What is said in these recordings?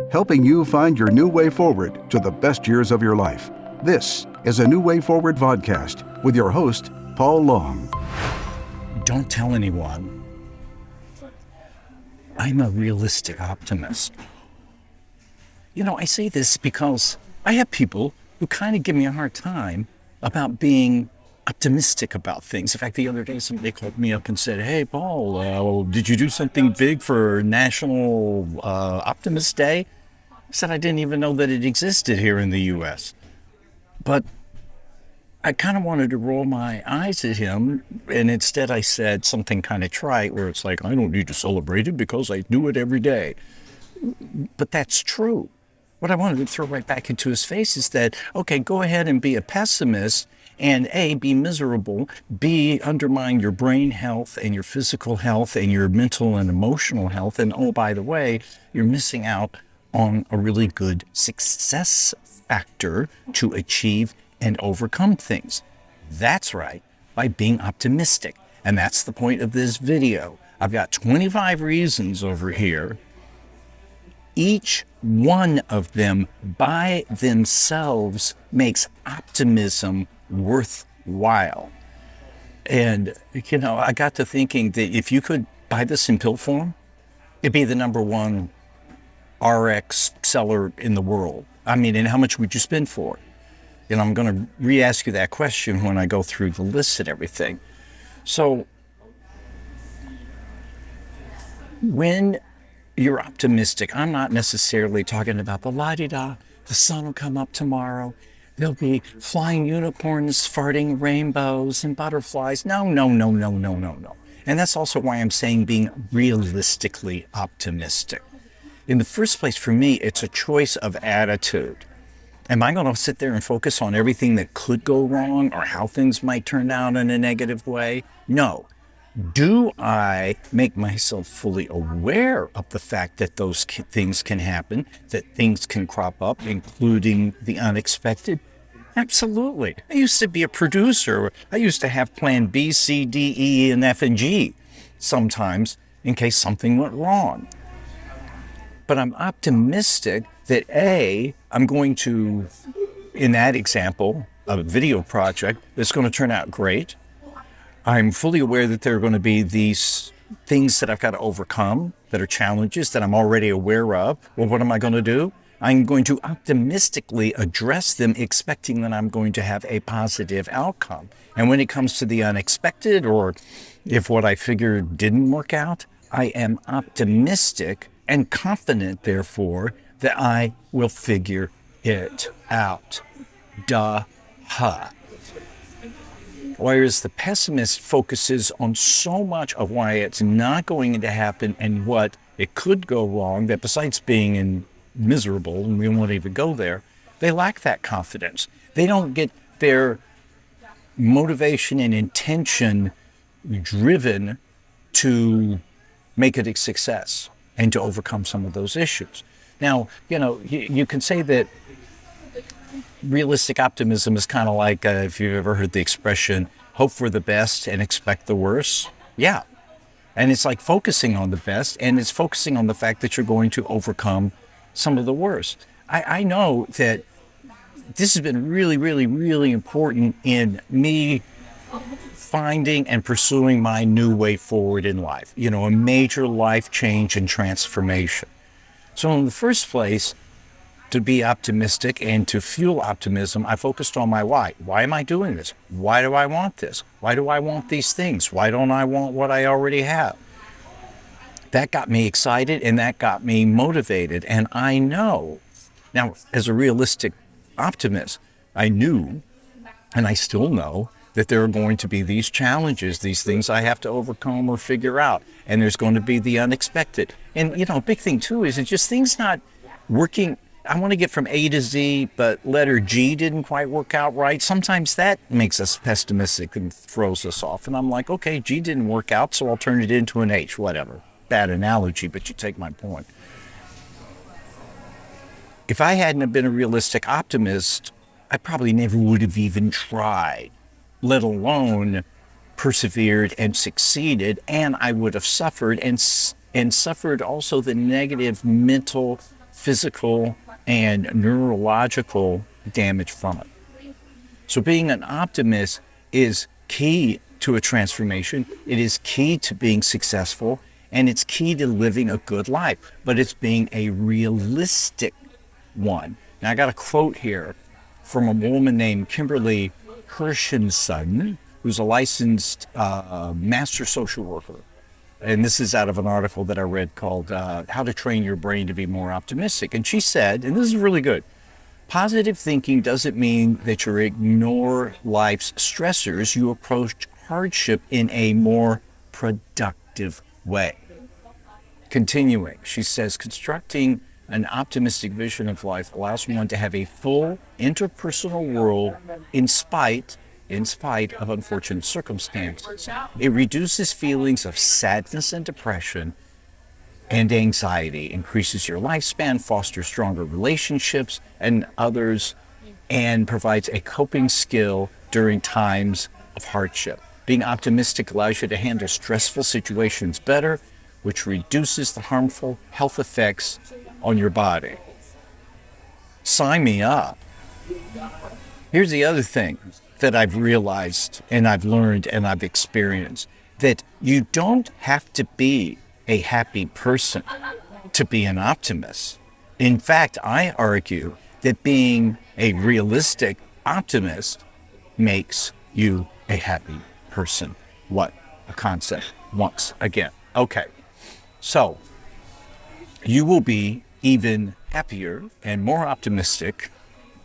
helping you find your new way forward to the best years of your life. This is a New Way Forward podcast with your host, Paul Long. Don't tell anyone. I'm a realistic optimist. I say this because I have people who kind of give me a hard time about being optimistic about things. In fact, the other day somebody called me up and said, "Hey, Paul, did you do something big for National Optimist Day?" I said I didn't even know that it existed here in the U.S. But I kind of wanted to roll my eyes at him, and instead I said something kind of trite where it's like, I don't need to celebrate it because I do it every day. But that's true. What I wanted to throw right back into his face is that, okay, go ahead and be a pessimist and A, be miserable, B, undermine your brain health and your physical health and your mental and emotional health. And oh, by the way, you're missing out on a really good success factor to achieve and overcome things. That's right, by being optimistic. And that's the point of this video. I've got 25 reasons over here. Each one of them by themselves makes optimism worthwhile. And, I got to thinking that if you could buy this in pill form, it'd be the number one RX seller in the world. And how much would you spend for it? I'm going to re-ask you that question when I go through the list and everything. So, when you're optimistic, I'm not necessarily talking about the la-di-da, the sun will come up tomorrow, there'll be flying unicorns, farting rainbows and butterflies. No. And that's also why I'm saying being realistically optimistic. In the first place, for me, it's a choice of attitude. Am I going to sit there and focus on everything that could go wrong or how things might turn out in a negative way? No. Do I make myself fully aware of the fact that those things can happen, that things can crop up, including the unexpected? Absolutely. I used to be a producer. I used to have plan B, C, D, E, and F, and G sometimes in case something went wrong. But I'm optimistic that A, I'm going to, in that example, a video project that's going to turn out great. I'm fully aware that there are going to be these things that I've got to overcome, that are challenges that I'm already aware of. Well, what am I going to do? I'm going to optimistically address them, expecting that I'm going to have a positive outcome. And when it comes to the unexpected, or if what I figured didn't work out, I am optimistic and confident, therefore, that I will figure it out. Duh-huh. Whereas the pessimist focuses on so much of why it's not going to happen and what it could go wrong, that besides being miserable, and we won't even go there, they lack that confidence. They don't get their motivation and intention driven to make it a success and to overcome some of those issues. Now, you can say that realistic optimism is kind of like, if you've ever heard the expression, hope for the best and expect the worst. Yeah. And it's like focusing on the best, and it's focusing on the fact that you're going to overcome some of the worst. I know that this has been really, really, really important in me finding and pursuing my new way forward in life. A major life change and transformation. So in the first place, to be optimistic and to fuel optimism, I focused on my why. Why am I doing this? Why do I want this? Why do I want these things? Why don't I want what I already have? That got me excited and that got me motivated. And I know, now as a realistic optimist, I knew, and I still know, that there are going to be these challenges, these things I have to overcome or figure out. And there's going to be the unexpected. And, a big thing too is it's just things not working. I want to get from A to Z, but letter G didn't quite work out right. Sometimes that makes us pessimistic and throws us off. And I'm like, okay, G didn't work out, so I'll turn it into an H, whatever. Bad analogy, but you take my point. If I hadn't have been a realistic optimist, I probably never would have even tried, let alone persevered and succeeded, and I would have suffered and suffered also the negative mental physical and neurological damage from it. So being an optimist is key to a transformation. It is key to being successful, and it's key to living a good life, but it's being a realistic one. Now I got a quote here from a woman named Kimberly Hershenson, who's a licensed master social worker. And this is out of an article that I read called How to Train Your Brain to Be More Optimistic. And she said, and this is really good, positive thinking doesn't mean that you ignore life's stressors. You approach hardship in a more productive way. Continuing, she says, constructing an optimistic vision of life allows one to have a full interpersonal world in spite of unfortunate circumstances. It reduces feelings of sadness and depression and anxiety, increases your lifespan, fosters stronger relationships and others, and provides a coping skill during times of hardship. Being optimistic allows you to handle stressful situations better, which reduces the harmful health effects on your body. Sign me up. Here's the other thing that I've realized and I've learned and I've experienced, that you don't have to be a happy person to be an optimist. In fact, I argue that being a realistic optimist makes you a happy person. What a concept once again. Okay, so you will be even happier and more optimistic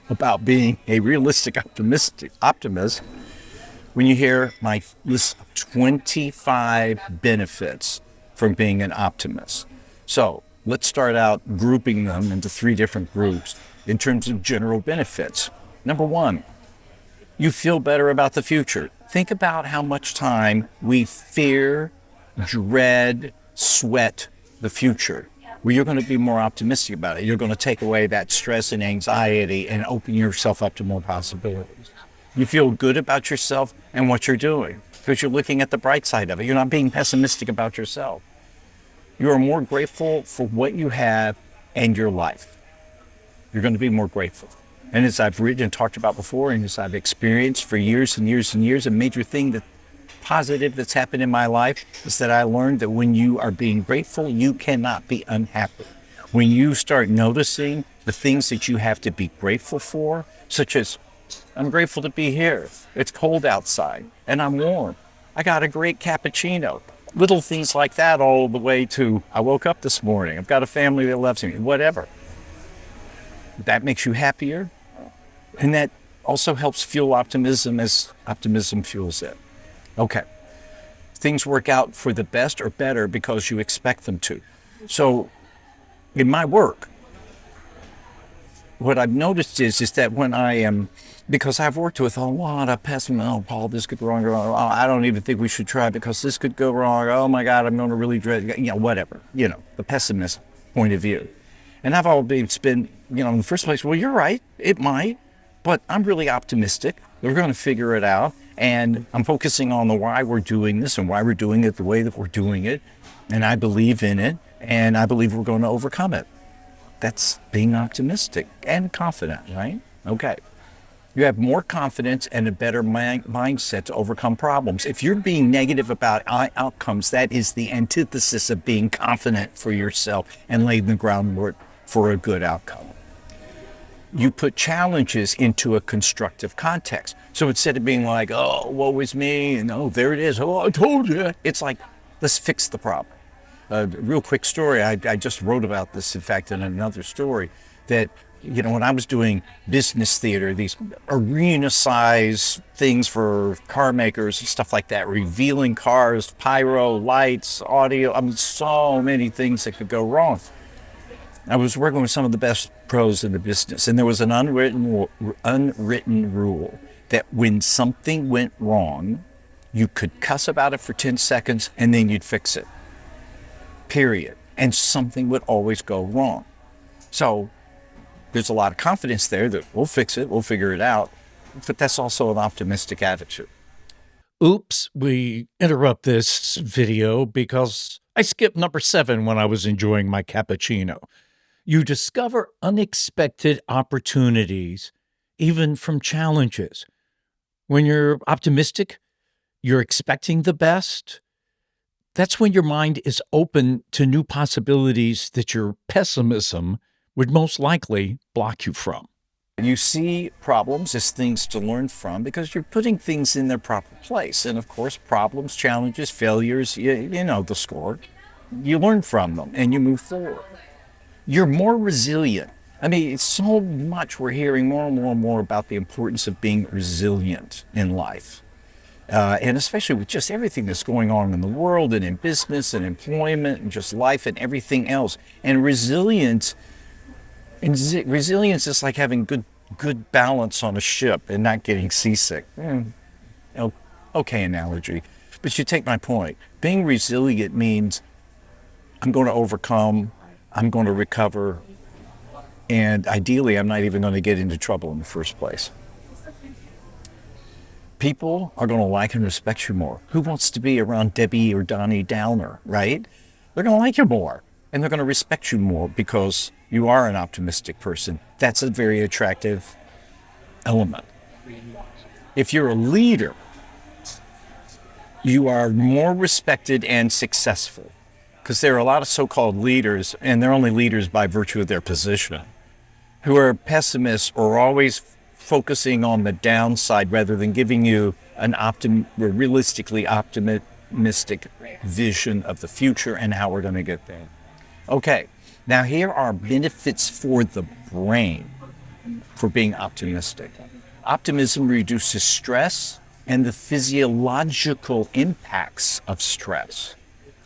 about being a realistic optimist when you hear my list of 25 benefits from being an optimist. So let's start out grouping them into 3 different groups in terms of general benefits. Number 1, you feel better about the future. Think about how much time we fear, dread, sweat the future. Well, you're going to be more optimistic about it. You're going to take away that stress and anxiety and open yourself up to more possibilities. You feel good about yourself and what you're doing because you're looking at the bright side of it. You're not being pessimistic about yourself. You are more grateful for what you have and your life. You're going to be more grateful. And as I've written and talked about before, and as I've experienced for years and years and years, a major thing that positive that's happened in my life is that I learned that when you are being grateful, you cannot be unhappy. When you start noticing the things that you have to be grateful for, such as, I'm grateful to be here. It's cold outside and I'm warm. I got a great cappuccino. Little things like that, all the way to, I woke up this morning. I've got a family that loves me, whatever. That makes you happier. And that also helps fuel optimism as optimism fuels it. Okay. Things work out for the best or better because you expect them to. So in my work, what I've noticed is that when I am, because I've worked with a lot of pessimists, oh, Paul, this could go wrong, oh, I don't even think we should try because this could go wrong. Oh my God, I'm going to really dread, whatever, the pessimist point of view. And I've always been, in the first place, well, you're right, it might, but I'm really optimistic. We're going to figure it out. And I'm focusing on the why we're doing this and why we're doing it the way that we're doing it. And I believe in it. And I believe we're going to overcome it. That's being optimistic and confident, right? Okay. You have more confidence and a better mindset to overcome problems. If you're being negative about outcomes, that is the antithesis of being confident for yourself and laying the groundwork for a good outcome. You put challenges into a constructive context. So instead of being like, oh, woe is me, and oh, there it is, oh, I told you. It's like, let's fix the problem. Real quick story, I just wrote about this, in fact, in another story, that, when I was doing business theater, these arena-size things for car makers and stuff like that, revealing cars, pyro, lights, audio, so many things that could go wrong. I was working with some of the best pros in the business, and there was an unwritten rule that when something went wrong, you could cuss about it for 10 seconds and then you'd fix it. Period. And something would always go wrong. So there's a lot of confidence there that we'll fix it, we'll figure it out, but that's also an optimistic attitude. Oops, we interrupt this video because I skipped number 7 when I was enjoying my cappuccino. You discover unexpected opportunities, even from challenges. When you're optimistic, you're expecting the best. That's when your mind is open to new possibilities that your pessimism would most likely block you from. You see problems as things to learn from because you're putting things in their proper place. And of course, problems, challenges, failures, you know the score. You learn from them and you move forward. You're more resilient. I mean, it's so much we're hearing more and more and more about the importance of being resilient in life. And especially with just everything that's going on in the world and in business and employment and just life and everything else. And resilience is like having good balance on a ship and not getting seasick. Okay analogy. But you take my point. Being resilient means I'm going to overcome, I'm going to recover, and ideally I'm not even going to get into trouble in the first place. People are going to like and respect you more. Who wants to be around Debbie or Donnie Downer, right? They're going to like you more, and they're going to respect you more because you are an optimistic person. That's a very attractive element. If you're a leader, you are more respected and successful because there are a lot of so-called leaders, and they're only leaders by virtue of their position, who are pessimists or always focusing on the downside rather than giving you an realistically optimistic vision of the future and how we're going to get there. Okay, now here are benefits for the brain for being optimistic. Optimism reduces stress and the physiological impacts of stress.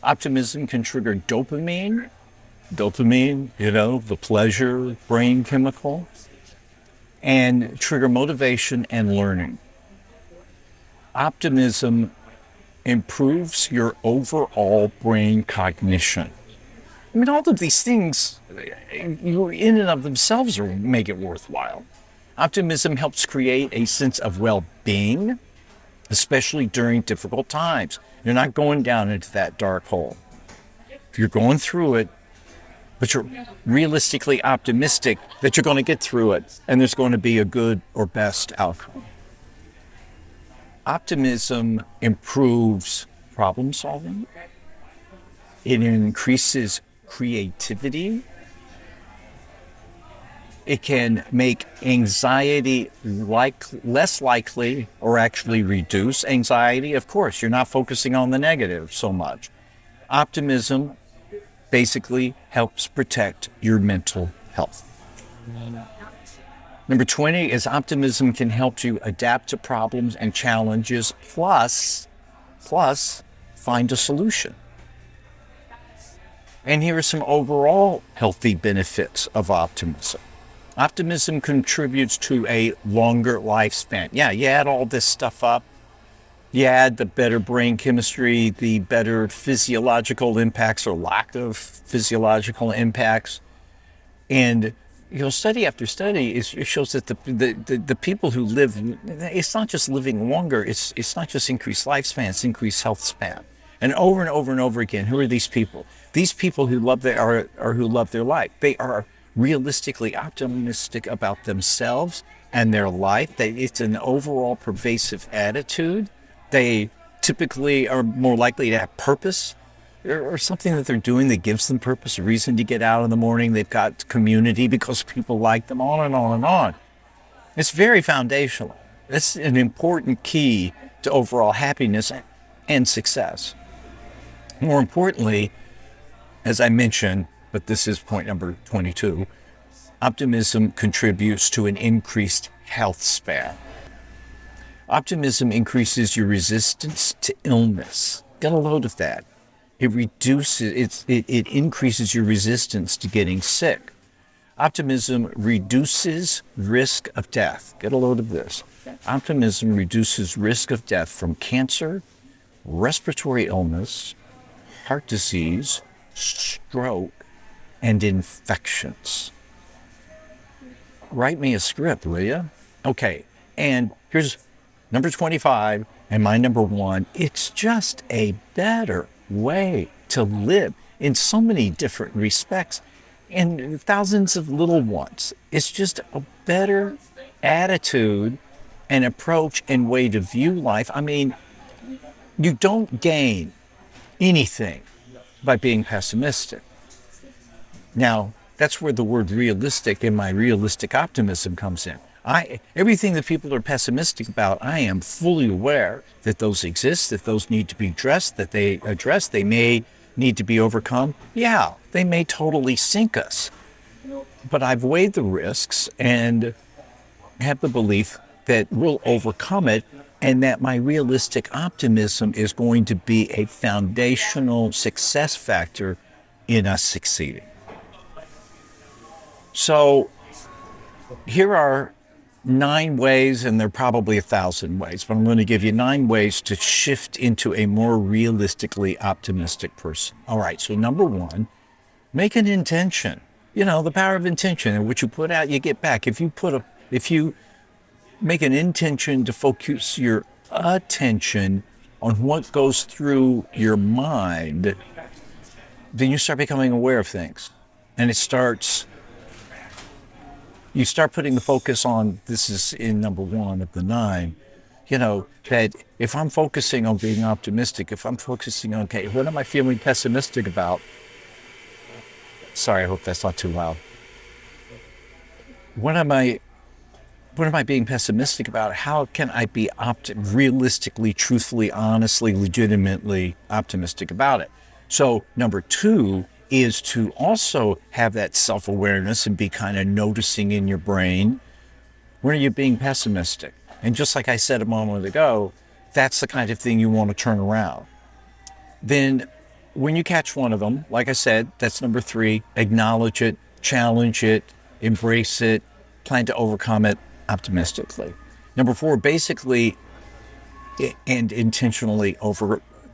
Optimism can trigger dopamine, the pleasure brain chemical, and trigger motivation and learning. Optimism improves your overall brain cognition. I mean, all of these things, in and of themselves, make it worthwhile. Optimism helps create a sense of well-being, especially during difficult times. You're not going down into that dark hole. You're going through it, but you're realistically optimistic that you're going to get through it and there's going to be a good or best outcome. Optimism improves problem solving. It increases creativity. It can make anxiety less likely or actually reduce anxiety. Of course, you're not focusing on the negative so much. Optimism basically helps protect your mental health. Number 20 is optimism can help you adapt to problems and challenges, plus find a solution. And here are some overall healthy benefits of optimism. Optimism contributes to a longer lifespan. Yeah, you add all this stuff up. You add the better brain chemistry, the better physiological impacts or lack of physiological impacts. And study after study, it shows that the people who live, it's not just living longer, it's not just increased lifespan, it's increased health span. And over and over and over again, who are these people? These people who love who love their life. They are realistically optimistic about themselves and their life. It's an overall pervasive attitude. They typically are more likely to have purpose or something that they're doing that gives them purpose, a reason to get out in the morning. They've got community because people like them, on and on and on. It's very foundational. It's an important key to overall happiness and success. More importantly, as I mentioned, but this is point number 22, optimism contributes to an increased health span. Optimism increases your resistance to illness. Get a load of that. It increases your resistance to getting sick. Optimism reduces risk of death. Get a load of this. Optimism reduces risk of death from cancer, respiratory illness, heart disease, stroke, and infections. Write me a script, will you? Okay, and here's number 25 and my number 1. It's just a better way to live in so many different respects. and thousands of little ones. It's just a better attitude and approach and way to view life. I mean, you don't gain anything by being pessimistic. Now, that's where the word realistic and my realistic optimism comes in. Everything that people are pessimistic about, I am fully aware that those exist, that those need to be addressed, they may need to be overcome. Yeah, they may totally sink us. But I've weighed the risks and have the belief that we'll overcome it, and that my realistic optimism is going to be a foundational success factor in us succeeding. So here are 9 ways, and there are probably 1,000 ways, but I'm going to give you 9 ways to shift into a more realistically optimistic person. All right, so number 1, make an intention. You know, the power of intention, and what you put out, you get back. If you make an intention to focus your attention on what goes through your mind, then you start becoming aware of things. And you start putting the focus on, this is in number 1 of the 9, you know, that if I'm focusing on being optimistic, if I'm focusing on, okay, what am I feeling pessimistic about? Sorry, I hope that's not too loud. What am I being pessimistic about? How can I be realistically, truthfully, honestly, legitimately optimistic about it? So number 2 is to also have that self-awareness and be kind of noticing in your brain, when are you being pessimistic? And just like I said a moment ago, that's the kind of thing you want to turn around. Then when you catch one of them, like I said, that's number 3, acknowledge it, challenge it, embrace it, plan to overcome it optimistically. Number 4, basically and intentionally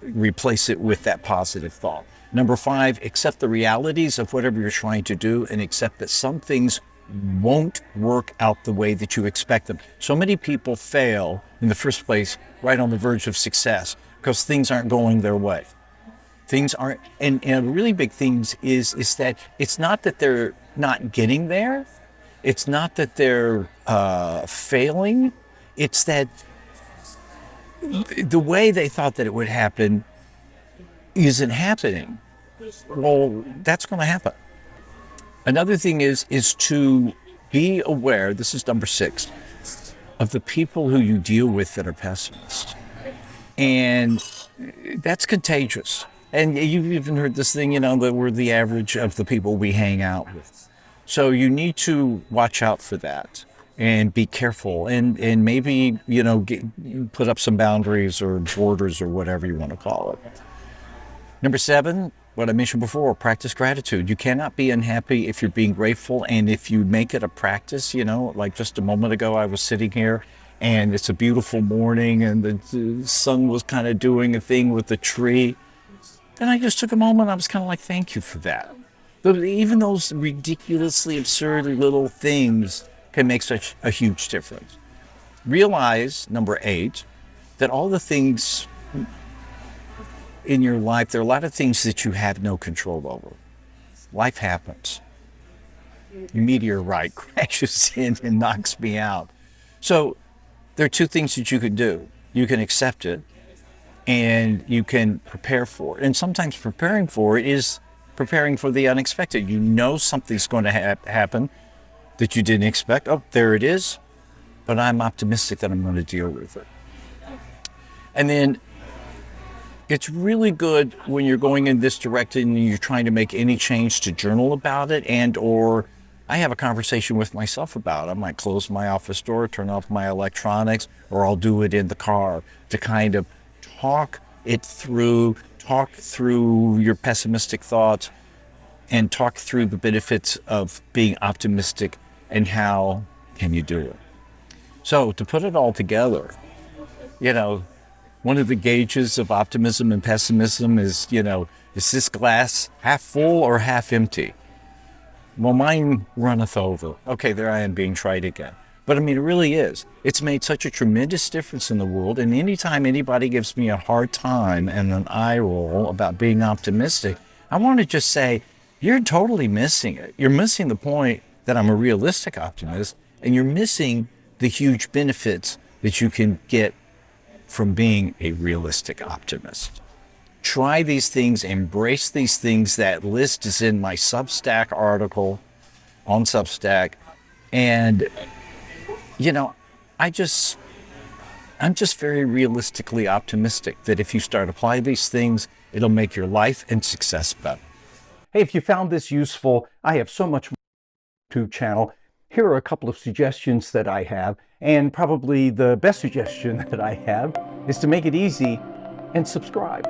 replace it with that positive thought. Number 5, accept the realities of whatever you're trying to do, and accept that some things won't work out the way that you expect them. So many people fail in the first place right on the verge of success because things aren't going their way. Things aren't, and a really big thing is that it's not that they're not getting there. It's not that they're failing. It's that the way they thought that it would happen isn't happening. Well, that's going to happen. Another thing is to be aware, this is number 6, of the people who you deal with that are pessimists. And that's contagious. And you've even heard this thing, you know, that we're the average of the people we hang out with. So you need to watch out for that and be careful and maybe, you know, put up some boundaries or borders or whatever you want to call it. Number 7, what I mentioned before, practice gratitude. You cannot be unhappy if you're being grateful. And if you make it a practice, you know, like just a moment ago, I was sitting here and it's a beautiful morning and the sun was kind of doing a thing with the tree. And I just took a moment. I was kind of like, thank you for that. Even those ridiculously absurd little things can make such a huge difference. Realize, number 8, that all the things in your life, there are a lot of things that you have no control over. Life happens. A meteorite crashes in and knocks me out. So there are 2 things that you can do. You can accept it and you can prepare for it. And sometimes preparing for it is preparing for the unexpected. You know something's going to happen that you didn't expect. Oh, there it is. But I'm optimistic that I'm going to deal with it. And then it's really good when you're going in this direction and you're trying to make any change to journal about it, and or I have a conversation with myself about it. I might close my office door, turn off my electronics, or I'll do it in the car to kind of talk through your pessimistic thoughts and talk through the benefits of being optimistic and how can you do it. So to put it all together, you know, one of the gauges of optimism and pessimism is, you know, is this glass half full or half empty? Well, mine runneth over. Okay, there I am being tried again. But I mean, it really is. It's made such a tremendous difference in the world. And anytime anybody gives me a hard time and an eye roll about being optimistic, I want to just say, you're totally missing it. You're missing the point that I'm a realistic optimist, and you're missing the huge benefits that you can get from being a realistic optimist. Try these things, embrace these things. That list is in my Substack article on Substack. And, I'm just very realistically optimistic that if you start applying these things, it'll make your life and success better. Hey, if you found this useful, I have so much more on my YouTube channel. Here are a couple of suggestions that I have, and probably the best suggestion that I have is to make it easy and subscribe.